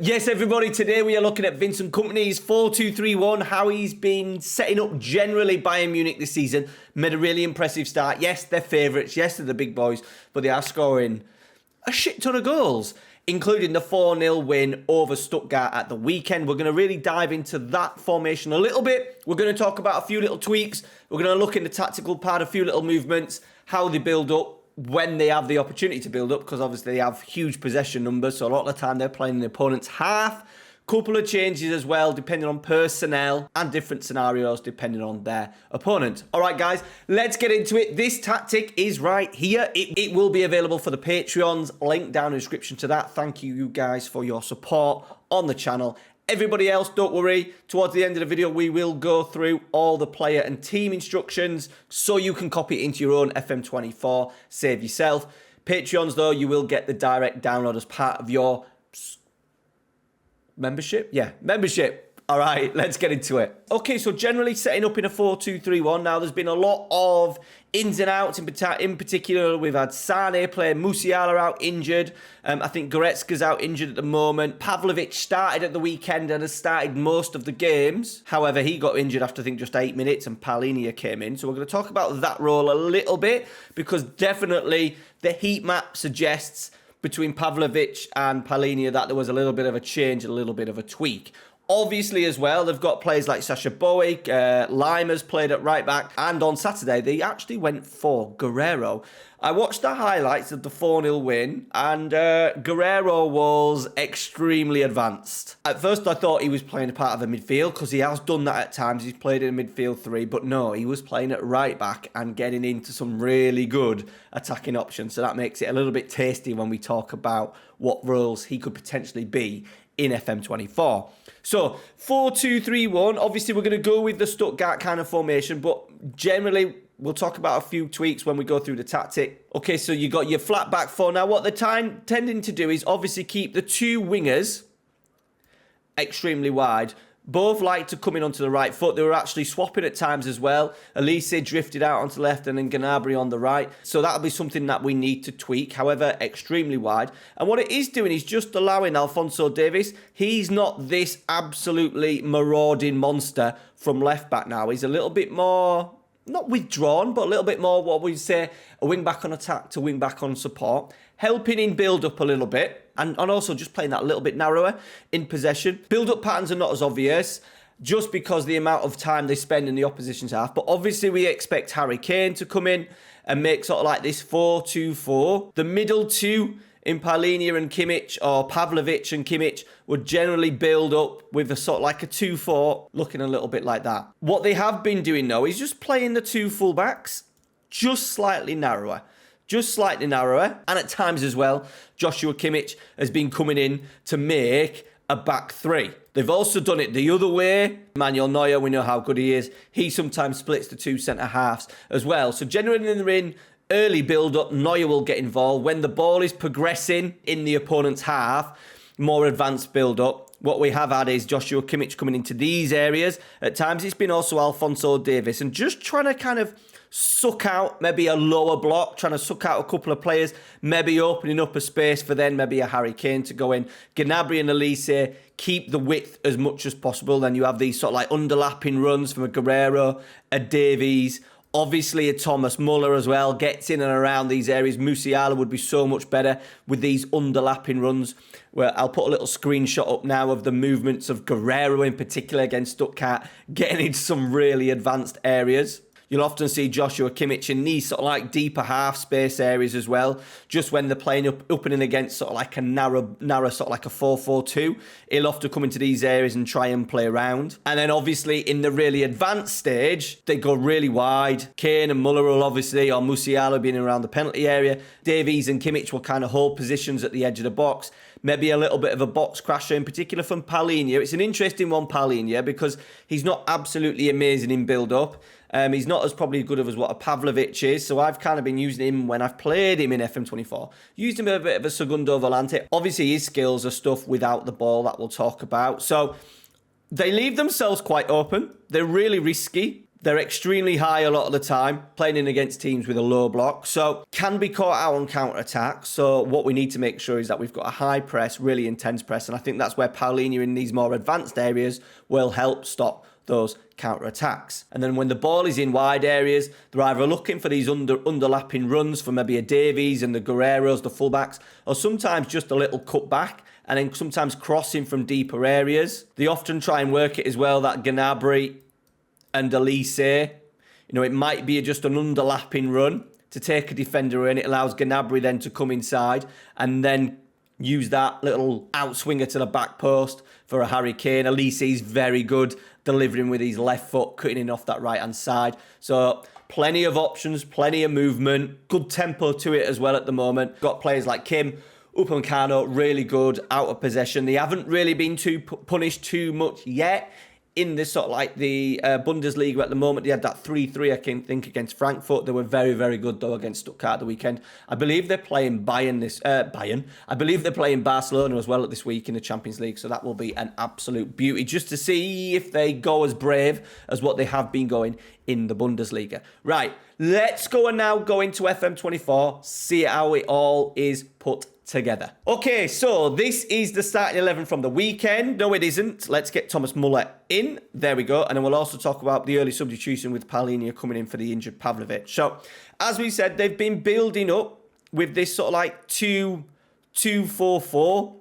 Yes, everybody, today we are looking at Vincent Kompany's 4-2-3-1, how he's been setting up generally Bayern Munich this season. Made a really impressive start. Yes, they're favourites. Yes, they're the big boys, but they are scoring a shit ton of goals, including the 4-0 win over Stuttgart at the weekend. We're going to really dive into that formation a little bit. We're going to talk about a few little tweaks. We're going to look in the tactical part, a few little movements, how they build up, when they have the opportunity to build up, because obviously they have huge possession numbers, so a lot of the time they're playing in the opponent's half. Couple of changes as well, depending on personnel and different scenarios, depending on their opponent. All right, guys, let's get into it. This tactic is right here. It will be available for the Patreons. Link down in the description to that. Thank you guys for your support on the channel. Everybody else, don't worry. Towards the end of the video, we will go through all the player and team instructions so you can copy it into your own FM24. Save yourself. Patreons, though, you will get the direct download as part of your membership. Yeah, membership. All right, let's get into it. Okay, so generally setting up in a 4-2-3-1. Now, there's been a lot of ins and outs. In particular, we've had Sane playing, Musiala out injured. I think Goretzka's out injured at the moment. Pavlovic started at the weekend and has started most of the games. However, he got injured after, I think, just 8 minutes, and Palhinha came in. So we're going to talk about that role a little bit, because definitely the heat map suggests between Pavlovic and Palhinha that there was a little bit of a change, a little bit of a tweak. Obviously, as well, they've got players like Sasha Bowie, Lima's played at right back, and on Saturday, they actually went for Guerrero. I watched the highlights of the 4-0 win, and Guerrero was extremely advanced. At first, I thought he was playing a part of the midfield, because he has done that at times. He's played in a midfield three, but no, he was playing at right back and getting into some really good attacking options. So that makes it a little bit tasty when we talk about what roles he could potentially be in FM24. So 4-2-3-1, obviously we're going to go with the Stuttgart kind of formation, but generally we'll talk about a few tweaks when we go through the tactic. Okay, so you got your flat back four. Now what they're tending to do is obviously keep the two wingers extremely wide. Both like to come in onto the right foot. They were actually swapping at times as well. Elise drifted out onto the left and then Gnabry on the right. So that'll be something that we need to tweak. However, extremely wide. And what it is doing is just allowing Alphonso Davies. He's not this absolutely marauding monster from left back now. He's a little bit more, not withdrawn, but a little bit more what we'd say a wing back on attack to wing back on support. Helping in build up a little bit. And also just playing that a little bit narrower in possession. Build-up patterns are not as obvious, just because the amount of time they spend in the opposition's half. But obviously we expect Harry Kane to come in and make sort of like this 4-2-4. The middle two in Palhinha and Kimmich, or Pavlovic and Kimmich, would generally build up with a sort of like a 2-4, looking a little bit like that. What they have been doing, though, is just playing the two full-backs just slightly narrower. Just slightly narrower, and at times as well, Joshua Kimmich has been coming in to make a back three. They've also done it the other way. Manuel Neuer, we know how good he is. He sometimes splits the two centre-halves as well. So generally in the ring, early build-up, Neuer will get involved. When the ball is progressing in the opponent's half, more advanced build-up. What we have had is Joshua Kimmich coming into these areas. At times it's been also Alphonso Davies, and just trying to kind of suck out maybe a lower block, trying to suck out a couple of players, maybe opening up a space for then maybe a Harry Kane to go in. Gnabry and Elise keep the width as much as possible. Then you have these sort of like underlapping runs from a Guerrero, a Davies, obviously a Thomas Muller as well, gets in and around these areas. Musiala would be so much better with these underlapping runs. Where I'll put a little screenshot up now of the movements of Guerrero in particular against Stuttgart, getting into some really advanced areas. You'll often see Joshua Kimmich in these sort of like deeper half space areas as well. Just when they're playing up and in against sort of like a narrow sort of like a 4-4-2, he'll often come into these areas and try and play around. And then obviously in the really advanced stage, they go really wide. Kane and Muller will obviously, or Musiala being around the penalty area. Davies and Kimmich will kind of hold positions at the edge of the box. Maybe a little bit of a box crasher, in particular from Palhinha. It's an interesting one, Palhinha, because he's not absolutely amazing in build-up. He's not as probably good as what a Pavlovic is, so I've kind of been using him when I've played him in FM24. Used him a bit of a segundo volante. Obviously, his skills are stuff without the ball that we'll talk about. So they leave themselves quite open. They're really risky. They're extremely high a lot of the time, playing in against teams with a low block, so can be caught out on counter-attack. So what we need to make sure is that we've got a high press, really intense press, and I think that's where Paulinho in these more advanced areas will help stop those counter-attacks. And then when the ball is in wide areas, they're either looking for these underlapping runs for maybe a Davies and the Guerreros, the fullbacks, or sometimes just a little cut back, and then sometimes crossing from deeper areas. They often try and work it as well, that Gnabry and Elise, it might be just an underlapping run to take a defender in. It allows Gnabry then to come inside and then use that little outswinger to the back post for a Harry Kane. Elise is very good delivering with his left foot, cutting in off that right-hand side. So plenty of options, plenty of movement, good tempo to it as well at the moment. Got players like Kim, Upamecano, really good out of possession. They haven't really been punished too much yet. In this sort of like the Bundesliga at the moment, they had that 3-3, I think, against Frankfurt. They were very, very good, though, against Stuttgart the weekend. I believe they're playing Bayern. I believe they're playing Barcelona as well this week in the Champions League, so that will be an absolute beauty, just to see if they go as brave as what they have been going in the Bundesliga. Right, let's go and now go into FM24, see how it all is put together. Okay, so this is the starting 11 from the weekend. No, it isn't. Let's get Thomas Muller in. There we go. And then we'll also talk about the early substitution with Paulinho coming in for the injured Pavlovic. So, as we said, they've been building up with this sort of like 2-2-4-4,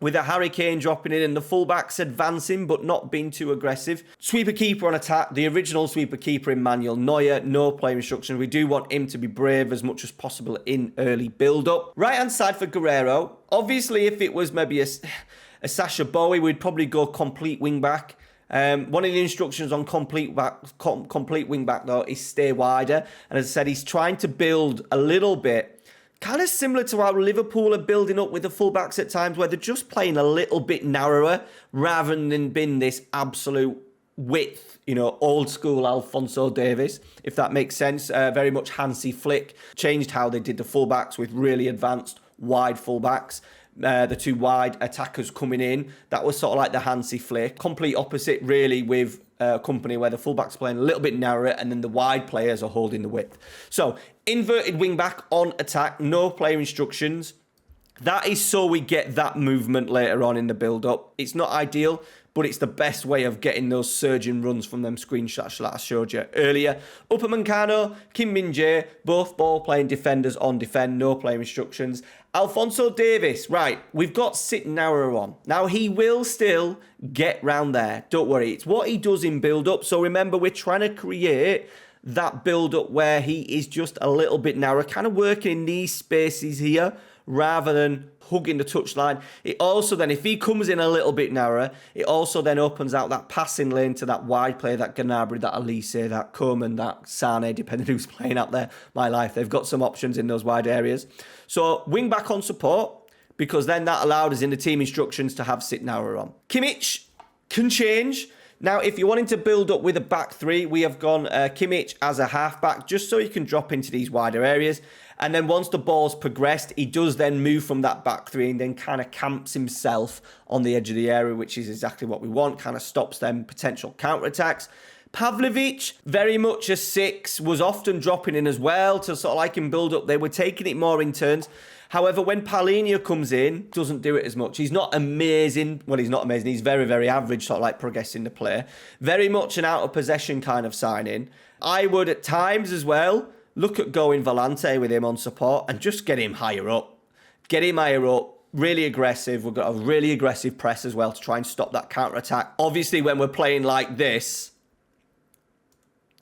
with a Harry Kane dropping in and the fullbacks advancing but not being too aggressive. Sweeper keeper on attack, the original sweeper keeper in Manuel Neuer, no player instructions. We do want him to be brave as much as possible in early build-up. Right-hand side for Guerrero. Obviously, if it was maybe a Sacha Boey, we'd probably go complete wing-back. One of the instructions on complete wing-back, though, is stay wider. And as I said, he's trying to build a little bit, kind of similar to how Liverpool are building up with the fullbacks at times, where they're just playing a little bit narrower rather than being this absolute width, old school Alphonso Davies, if that makes sense. Very much Hansi Flick changed how they did the fullbacks with really advanced wide fullbacks. The two wide attackers coming in. That was sort of like the Hansi Flick. Complete opposite, really, with Kompany, where the fullback's playing a little bit narrower and then the wide players are holding the width. So, inverted wing back on attack, no player instructions. That is so we get that movement later on in the build-up. It's not ideal, but it's the best way of getting those surging runs from them screenshots that I showed you earlier. Upamecano, Kim Min-jae, both ball-playing defenders on defend, no player instructions. Alphonso Davies, right, we've got sit narrower on. Now, he will still get round there. Don't worry, it's what he does in build-up. So remember, we're trying to create that build-up where he is just a little bit narrower, kind of working in these spaces here, rather than hugging the touchline. It also then, if he comes in a little bit narrower, it also then opens out that passing lane to that wide player, that Gnabry, that Elise, that Coman, that Sane, depending who's playing out there. My life, they've got some options in those wide areas. So wing back on support, because then that allowed us in the team instructions to have sit narrower on. Kimmich can change. Now, if you're wanting to build up with a back three, we have gone Kimmich as a halfback, just so he can drop into these wider areas. And then once the ball's progressed, he does then move from that back three and then kind of camps himself on the edge of the area, which is exactly what we want, kind of stops them potential counterattacks. Pavlovic, very much a 6, was often dropping in as well to sort of like him build up. They were taking it more in turns. However, when Paulinho comes in, doesn't do it as much. He's not amazing. Well, he's not amazing. He's very, very average, sort of like progressing the play. Very much an out of possession kind of signing. I would at times as well look at going Volante with him on support and just get him higher up. Get him higher up. Really aggressive. We've got a really aggressive press as well to try and stop that counter-attack. Obviously, when we're playing like this,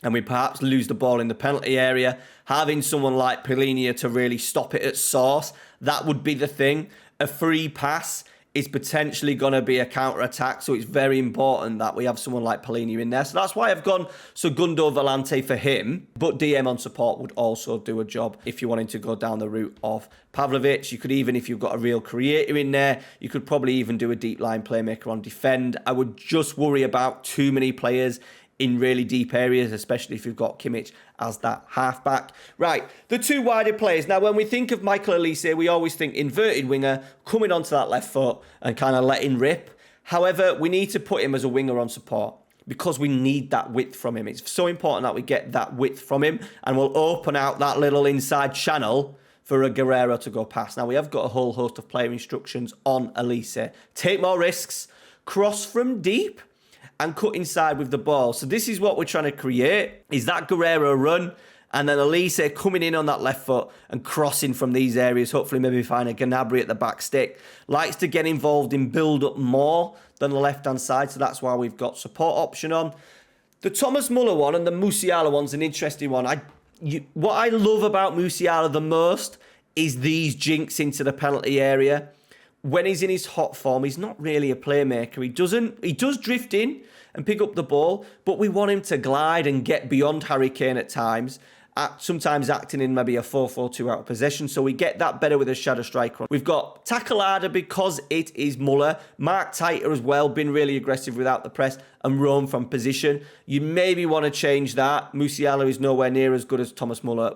and we perhaps lose the ball in the penalty area, having someone like Paulinho to really stop it at source, that would be the thing. A free pass is potentially going to be a counter-attack, so it's very important that we have someone like Paulinho in there. So that's why I've gone Segundo Volante for him, but DM on support would also do a job if you're wanting to go down the route of Pavlovic. You could even, if you've got a real creator in there, you could probably even do a deep line playmaker on defend. I would just worry about too many players in really deep areas, especially if you've got Kimmich as that halfback. Right, the two wider players. Now, when we think of Michael Elise, we always think inverted winger, coming onto that left foot and kind of letting rip. However, we need to put him as a winger on support, because we need that width from him. It's so important that we get that width from him, and we'll open out that little inside channel for a Guerrero to go past. Now, we have got a whole host of player instructions on Elise. Take more risks, cross from deep, and cut inside with the ball. So this is what we're trying to create, is that Guerrero run, and then Elise coming in on that left foot and crossing from these areas, hopefully maybe find a Gnabry at the back stick. Likes to get involved in build-up more than the left-hand side, so that's why we've got support option on. The Thomas Muller one and the Musiala one's an interesting one. What I love about Musiala the most is these jinks into the penalty area. When he's in his hot form, he's not really a playmaker. He does drift in and pick up the ball, but we want him to glide and get beyond Harry Kane at times. Sometimes acting in maybe a 4-4-2 out of possession, so we get that better with a shadow striker. We've got tackle harder because it is Muller. Mark tighter as well, been really aggressive without the press, and roam from position. You maybe want to change that. Musiala is nowhere near as good as Thomas Muller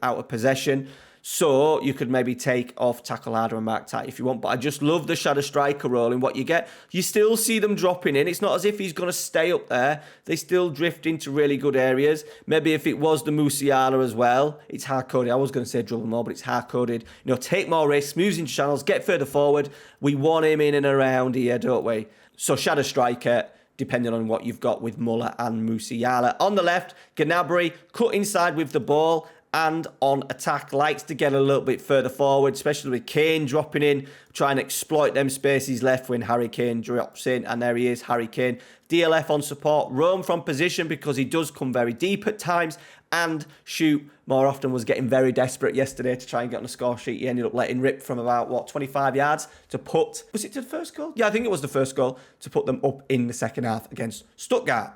out of possession. So you could maybe take off tackle harder and mark tight if you want. But I just love the shadow striker role in what you get. You still see them dropping in. It's not as if he's going to stay up there. They still drift into really good areas. Maybe if it was the Musiala as well, it's hard-coded. I was going to say dribble more, but it's hard-coded. Take more risks, moves into channels, get further forward. We want him in and around here, don't we? So shadow striker, depending on what you've got with Muller and Musiala. On the left, Gnabry, cut inside with the ball, and on attack, likes to get a little bit further forward, especially with Kane dropping in, trying to exploit them spaces left when Harry Kane drops in, and there he is, Harry Kane. DLF on support, roam from position because he does come very deep at times, and shoot more often. Was getting very desperate yesterday to try and get on the score sheet. He ended up letting rip from about, 25 yards to put, was it to the first goal? Yeah, I think it was the first goal, to put them up in the second half against Stuttgart.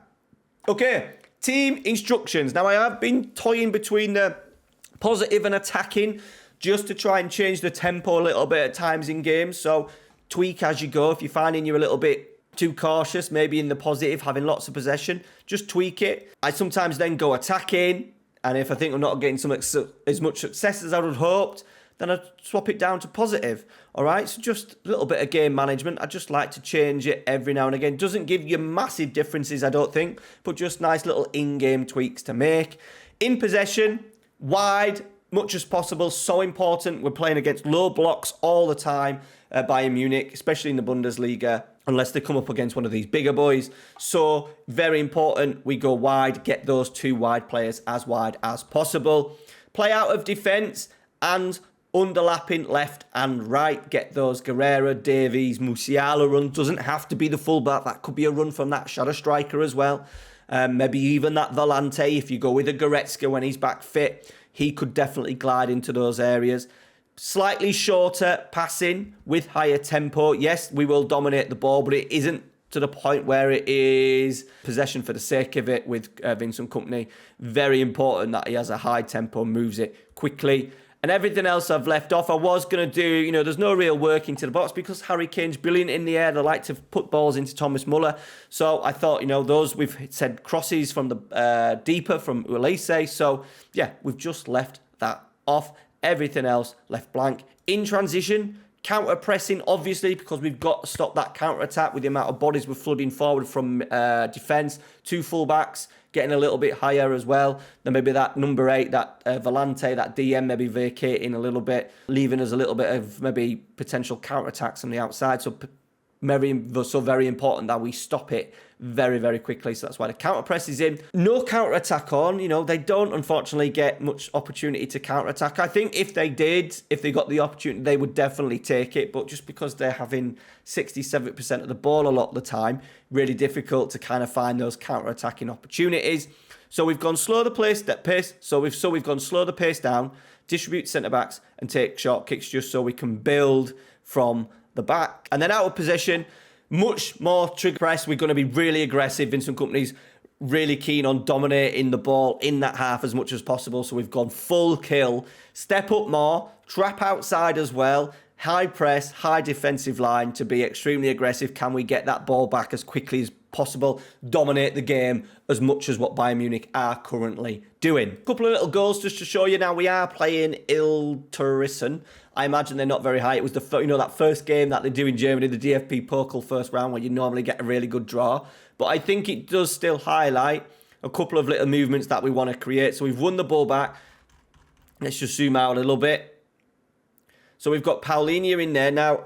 Okay, team instructions. Now, I have been toying between the positive and attacking just to try and change the tempo a little bit at times in games. So tweak as you go. If you're finding you're a little bit too cautious, maybe in the positive, having lots of possession, just tweak it. I sometimes then go attacking, and if I think I'm not getting as much success as I would have hoped, then I swap it down to positive. All right, so just a little bit of game management. I just like to change it every now and again. Doesn't give you massive differences, I don't think, but just nice little in-game tweaks to make. In possession, wide, much as possible, so important. We're playing against low blocks all the time, Bayern Munich, especially in the Bundesliga, unless they come up against one of these bigger boys. So, very important, we go wide, get those two wide players as wide as possible. Play out of defence and underlapping left and right. Get those Guerrero, Davies, Musiala run. Doesn't have to be the fullback. That could be a run from that shadow striker as well. Maybe even that Volante, if you go with a Goretzka when he's back fit, he could definitely glide into those areas. Slightly shorter passing with higher tempo. Yes, we will dominate the ball, but it isn't to the point where it is possession for the sake of it with Vincent Kompany. Very important that he has a high tempo, moves it quickly. And everything else I've left off, I was going to do, there's no real work into the box because Harry Kane's brilliant in the air. They like to put balls into Thomas Muller. So I thought, those we've said crosses from the deeper from Ulisse. So yeah, we've just left that off. Everything else left blank. In transition, counter-pressing, obviously, because we've got to stop that counter-attack with the amount of bodies we're flooding forward from defence. Two full-backs, getting a little bit higher as well. Then maybe that number 8, that Volante, that DM, maybe vacating a little bit, leaving us a little bit of maybe potential counter-attacks on the outside. So very important that we stop it very, very quickly. So that's why the counter-press is in. No counter-attack on. They don't, unfortunately, get much opportunity to counter-attack. I think if they got the opportunity, they would definitely take it. But just because they're having 60-70% of the ball a lot of the time, really difficult to kind of find those counter-attacking opportunities. So we've gone slow the pace. So we've gone slow the pace down, distribute centre-backs, and take short kicks just so we can build from the back. And then out of possession, much more trigger press. We're going to be really aggressive. Vincent Kompany's really keen on dominating the ball in that half as much as possible. So we've gone full kill, step up more, trap outside as well, high press, high defensive line to be extremely aggressive. Can we get that ball back as quickly as possible, dominate the game as much as what Bayern Munich are currently doing? A couple of little goals just to show you now. We are playing Ilterisen I imagine they're not very high. It was that first game that they do in Germany, the DFB Pokal first round, where you normally get a really good draw. But I think it does still highlight a couple of little movements that we want to create. So we've won the ball back. Let's just zoom out a little bit. So we've got Paulinho in there. Now,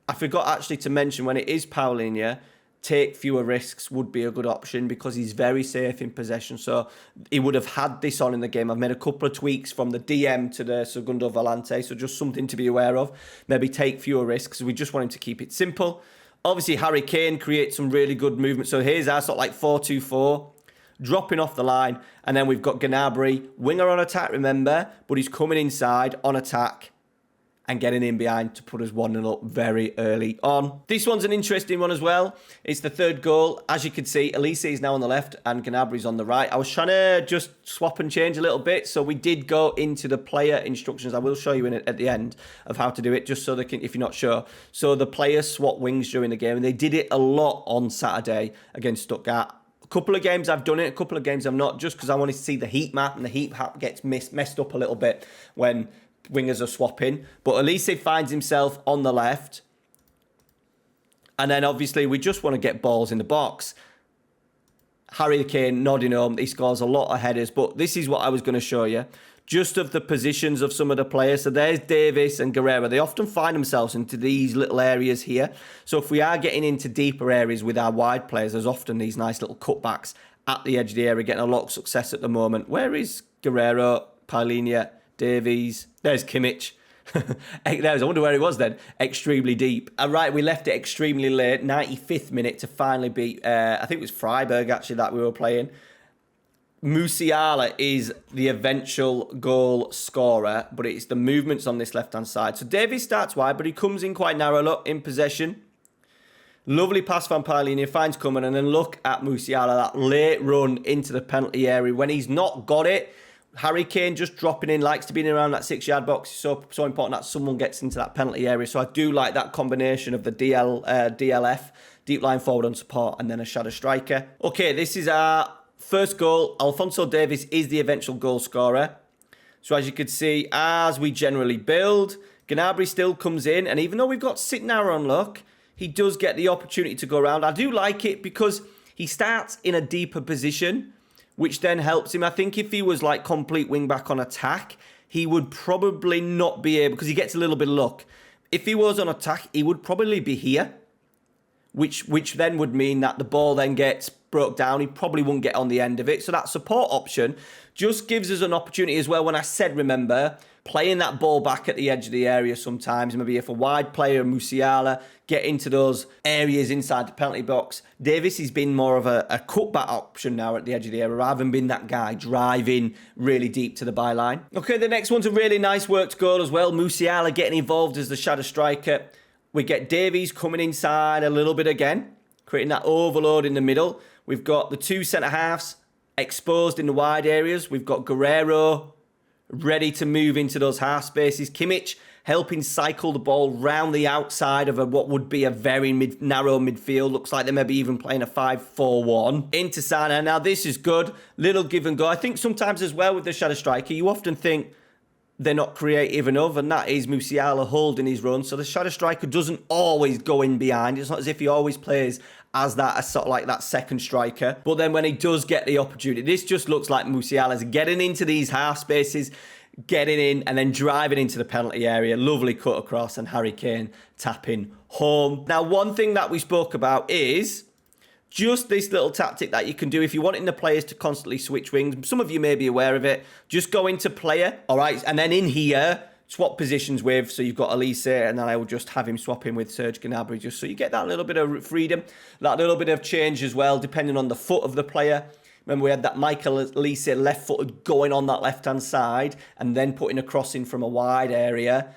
I forgot actually to mention, when it is Paulinho, take fewer risks would be a good option because he's very safe in possession. So he would have had this on in the game. I've made a couple of tweaks from the DM to the Segundo Volante. So just something to be aware of. Maybe take fewer risks. We just want him to keep it simple. Obviously, Harry Kane creates some really good movement. So here's our sort of like 4-2-4. Dropping off the line. And then we've got Gnabry. Winger on attack, remember. But he's coming inside on attack and getting in behind to put us 1-0 up very early on. This one's an interesting one as well. It's the third goal. As you can see, Elise is now on the left and Gnabry's on the right. I was trying to just swap and change a little bit, so we did go into the player instructions. I will show you at the end of how to do it, just so they can, if you're not sure. So the players swap wings during the game, and they did it a lot on Saturday against Stuttgart. A couple of games I've done it, a couple of games I've not, just because I wanted to see the heat map, and the heat map gets messed up a little bit when wingers are swapping. But Elise finds himself on the left. And then obviously we just want to get balls in the box. Harry Kane nodding home. He scores a lot of headers. But this is what I was going to show you. Just of the positions of some of the players. So there's Davis and Guerrero. They often find themselves into these little areas here. So if we are getting into deeper areas with our wide players, there's often these nice little cutbacks at the edge of the area, getting a lot of success at the moment. Where is Guerrero, Paulinho, Davies? There's Kimmich. I wonder where he was then. Extremely deep. Right, we left it extremely late. 95th minute to finally beat, I think it was Freiburg actually that we were playing. Musiala is the eventual goal scorer, but it's the movements on this left-hand side. So Davies starts wide, but he comes in quite narrow. Look, in possession. Lovely pass from Paulinho, finds coming, and then look at Musiala, that late run into the penalty area. When he's not got it, Harry Kane just dropping in, likes to be in around that 6-yard box. It's so important that someone gets into that penalty area. So I do like that combination of the DLF, deep line forward on support, and then a shadow striker. Okay, this is our first goal. Alphonso Davies is the eventual goal scorer. So as you can see, as we generally build, Gnabry still comes in. And even though we've got Sitnauer on luck, he does get the opportunity to go around. I do like it because he starts in a deeper position, which then helps him. I think if he was like complete wing back on attack, he would probably not be able, because he gets a little bit of luck. If he was on attack, he would probably be here, which then would mean that the ball then gets broke down. He probably wouldn't get on the end of it. So that support option just gives us an opportunity as well. When I said, remember, playing that ball back at the edge of the area sometimes, maybe if a wide player, Musiala, get into those areas inside the penalty box. Davis has been more of a cutback option now at the edge of the area, rather than being that guy driving really deep to the byline. Okay, the next one's a really nice worked goal as well. Musiala getting involved as the shadow striker. We get Davies coming inside a little bit again, creating that overload in the middle. We've got the two centre-halves exposed in the wide areas. We've got Guerrero ready to move into those half spaces. Kimmich helping cycle the ball round the outside of what would be a very narrow midfield. Looks like they may be even playing a 5-4-1. Into Sana. Now this is good. Little give and go. I think sometimes as well with the shadow striker, you often think they're not creative enough, and that is Musiala holding his run. So the shadow striker doesn't always go in behind. It's not as if he always plays as sort of like that second striker. But then when he does get the opportunity, this just looks like Musiala's getting into these half spaces, getting in and then driving into the penalty area. Lovely cut across, and Harry Kane tapping home. Now, one thing that we spoke about is just this little tactic that you can do if you're wanting the players to constantly switch wings. Some of you may be aware of it. Just go into player, all right, and then in here, swap positions with, so you've got Elise, and then I will just have him swap in with Serge Gnabry, just so you get that little bit of freedom, that little bit of change as well, depending on the foot of the player. Remember, we had that Michael Elise left-footed going on that left-hand side and then putting a cross in from a wide area.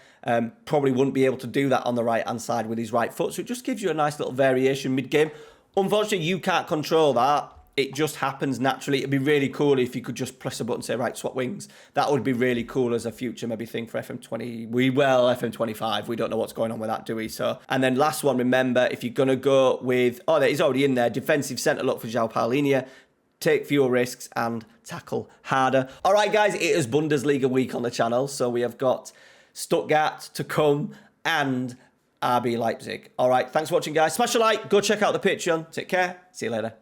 Probably wouldn't be able to do that on the right-hand side with his right foot, so it just gives you a nice little variation mid-game. Unfortunately, you can't control that. It just happens naturally. It'd be really cool if you could just press a button and say, right, swap wings. That would be really cool as a future maybe thing for FM20. FM25. We don't know what's going on with that, do we? So, and then last one, remember, if you're going to go with, he's already in there, defensive centre look for João Paulinho. Take fewer risks and tackle harder. All right, guys, it is Bundesliga week on the channel. So we have got Stuttgart to come, and RB Leipzig. All right, thanks for watching, guys. Smash a like. Go check out the Patreon. Take care. See you later.